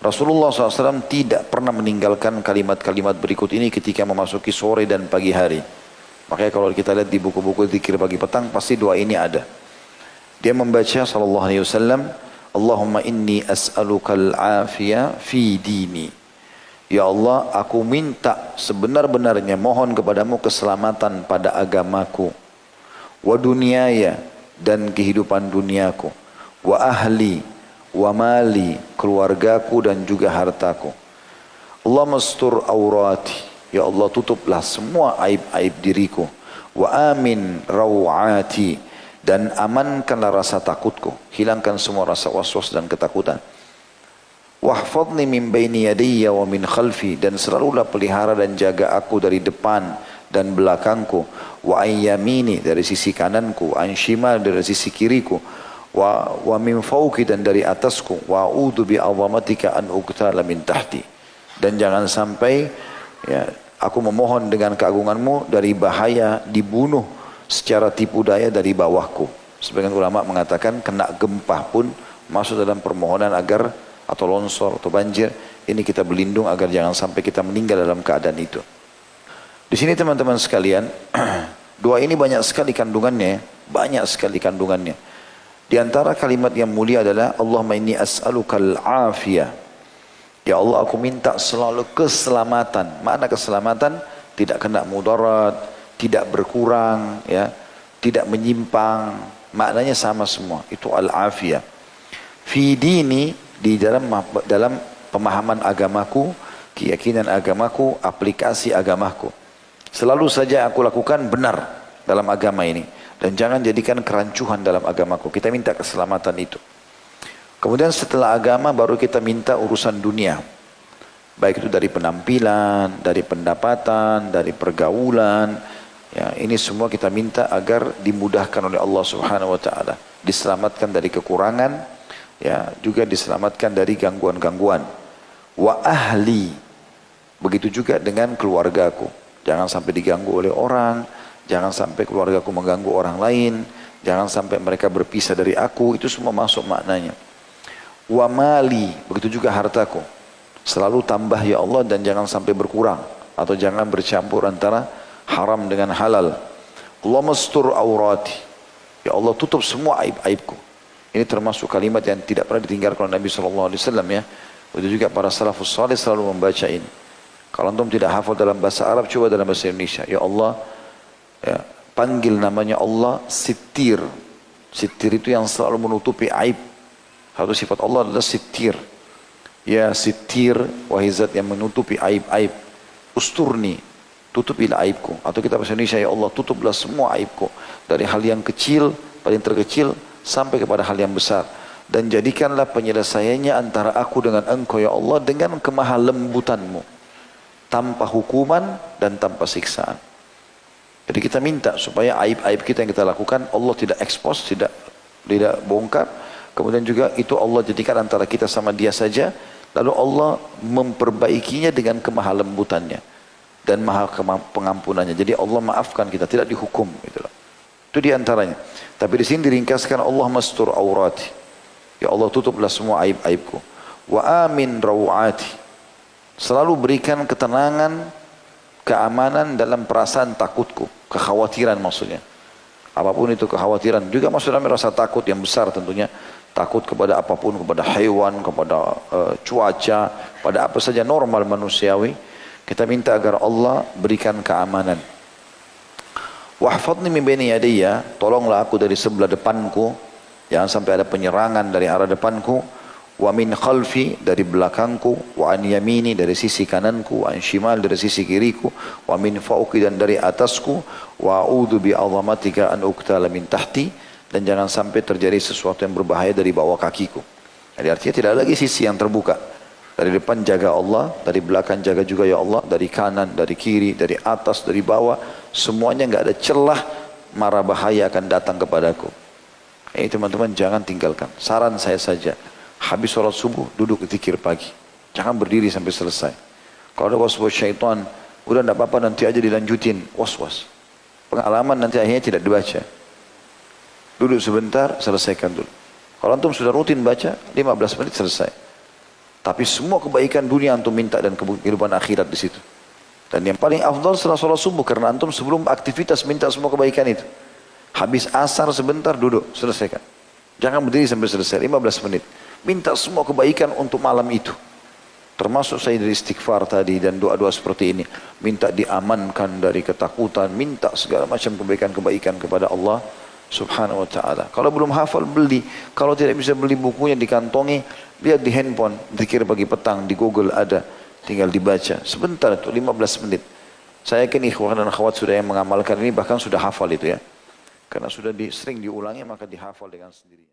Rasulullah SAW tidak pernah meninggalkan kalimat-kalimat berikut ini ketika memasuki sore dan pagi hari. Makanya kalau kita lihat di buku-buku zikir pagi petang, pasti doa ini ada. Dia membaca sallallahu alaihi wasallam, Allahumma inni as'alukal afiyah fi dini. Ya Allah, aku minta sebenar-benarnya mohon kepadamu keselamatan pada agamaku. Wa dunyaya, dan kehidupan duniaku. Wa ahli, wa mali, keluargaku dan juga hartaku. Allah mastur aurati. Ya Allah, tutuplah semua aib-aib diriku. Wa amin rawati, dan amankanlah rasa takutku. Hilangkan semua rasa was-was dan ketakutan. Wahfadni min baini yadayya wa min khalfi, dan selalulah pelihara dan jaga aku dari depan dan belakangku. Wa ayyamini, dari sisi kananku. An shimal, dari sisi kiriku. Wa min fawqi, dan dari atasku. Wa a'udzu bi 'azamatika an uqtala min tahti, dan jangan sampai ya, aku memohon dengan keagunganmu dari bahaya dibunuh secara tipu daya dari bawahku. Sebagian ulama mengatakan kena gempa pun masuk dalam permohonan agar, atau longsor atau banjir, ini kita berlindung agar jangan sampai kita meninggal dalam keadaan itu. Di sini teman-teman sekalian, doa ini banyak sekali kandungannya, banyak sekali kandungannya. Di antara kalimat yang mulia adalah Allahumma inni as'alukal afiyah. Ya Allah, aku minta selalu keselamatan. Makna keselamatan tidak kena mudarat, tidak berkurang, ya, tidak menyimpang. Maknanya sama semua. Itu al-afiyah. Fi dini, di dalam pemahaman agamaku, keyakinan agamaku, aplikasi agamaku. Selalu saja aku lakukan benar dalam agama ini. Dan jangan jadikan kerancuhan dalam agamaku. Kita minta keselamatan itu. Kemudian setelah agama baru kita minta urusan dunia. Baik itu dari penampilan, dari pendapatan, dari pergaulan. Ya, ini semua kita minta agar dimudahkan oleh Allah Subhanahu wa taala. Diselamatkan dari kekurangan, ya, juga diselamatkan dari gangguan-gangguan. Wa ahli. Begitu juga dengan keluargaku. Jangan sampai diganggu oleh orang, jangan sampai keluargaku mengganggu orang lain, jangan sampai mereka berpisah dari aku, itu semua masuk maknanya. Wa mali, begitu juga hartaku. Selalu tambah ya Allah, dan jangan sampai berkurang atau jangan bercampur antara haram dengan halal. Allah mastur aurati. Ya Allah, tutup semua aib-aibku. Ini termasuk kalimat yang tidak pernah ditinggalkan oleh Nabi SAW, ya. Begitu juga para salafus salih selalu membaca ini. Kalau antum tidak hafal dalam bahasa Arab, coba dalam bahasa Indonesia. Ya Allah, ya, panggil namanya Allah Sittir. Sittir itu yang selalu menutupi aib. Satu sifat Allah adalah Sittir. Ya Sittir, wahai zat yang menutupi aib-aib. Usturni, tutupilah aibku. Atau kita bahasa Indonesia, ya Allah, tutuplah semua aibku. Dari hal yang kecil, paling terkecil, sampai kepada hal yang besar. Dan jadikanlah penyelesaiannya antara aku dengan engkau ya Allah dengan kemahalembutanmu. Tanpa hukuman dan tanpa siksaan. Jadi kita minta supaya aib-aib kita yang kita lakukan Allah tidak ekspos, tidak bongkar. Kemudian juga itu Allah jadikan antara kita sama dia saja. Lalu Allah memperbaikinya dengan kemahalembutannya dan maha pengampunannya. Jadi Allah maafkan kita, tidak dihukum. Itu diantaranya. Tapi di sini diringkaskan Allah mastur aurati. Ya Allah, tutuplah semua aib-aibku. Wa amin rawati. Selalu berikan ketenangan, keamanan dalam perasaan takutku, kekhawatiran maksudnya. Apapun itu kekhawatiran, juga maksudnya rasa takut yang besar tentunya. Takut kepada apapun, kepada hewan, kepada cuaca, pada apa saja normal manusiawi. Kita minta agar Allah berikan keamanan. Wahfadni min baini yadayya, tolonglah aku dari sebelah depanku, jangan sampai ada penyerangan dari arah depanku. Wa min khalfi, dari belakangku. Wa an yamini, dari sisi kananku. Wa an shimal, dari sisi kiriku. Wa min fauqi, dan dari atasku. Wa a'udzu bi 'azamatika an uqtala min tahti, dan jangan sampai terjadi sesuatu yang berbahaya dari bawah kakiku. Jadi artinya tidak lagi sisi yang terbuka. Dari depan jaga Allah, dari belakang jaga juga ya Allah, dari kanan, dari kiri, dari atas, dari bawah, semuanya enggak ada celah mara bahaya akan datang kepadaku. Ini teman-teman jangan tinggalkan. Saran saya saja, habis sholat subuh duduk zikir pagi. Jangan berdiri sampai selesai. Kalau ada was-was syaitan, udah enggak apa-apa nanti aja dilanjutin, was-was. Pengalaman nanti akhirnya tidak dibaca. Duduk sebentar, selesaikan dulu. Kalau antum sudah rutin baca, 15 menit selesai. Tapi semua kebaikan dunia antum minta dan kehidupan akhirat di situ. Dan yang paling afdal setelah sholat subuh, karena antum sebelum aktivitas minta semua kebaikan itu. Habis asar sebentar duduk, selesaikan. Jangan berdiri sampai selesai, 15 menit. Minta semua kebaikan untuk malam itu. Termasuk saya dari istighfar tadi dan doa-doa seperti ini. Minta diamankan dari ketakutan, minta segala macam kebaikan-kebaikan kepada Allah Subhanahu wa ta'ala. Kalau belum hafal, beli. Kalau tidak bisa beli bukunya, dikantongi, lihat di handphone, zikir pagi petang, di Google ada. Tinggal dibaca. Sebentar itu, 15 menit. Saya yakin ikhwan dan akhwat sudah yang mengamalkan ini, bahkan sudah hafal itu ya. Karena sudah sering diulangi, maka dihafal dengan sendirinya.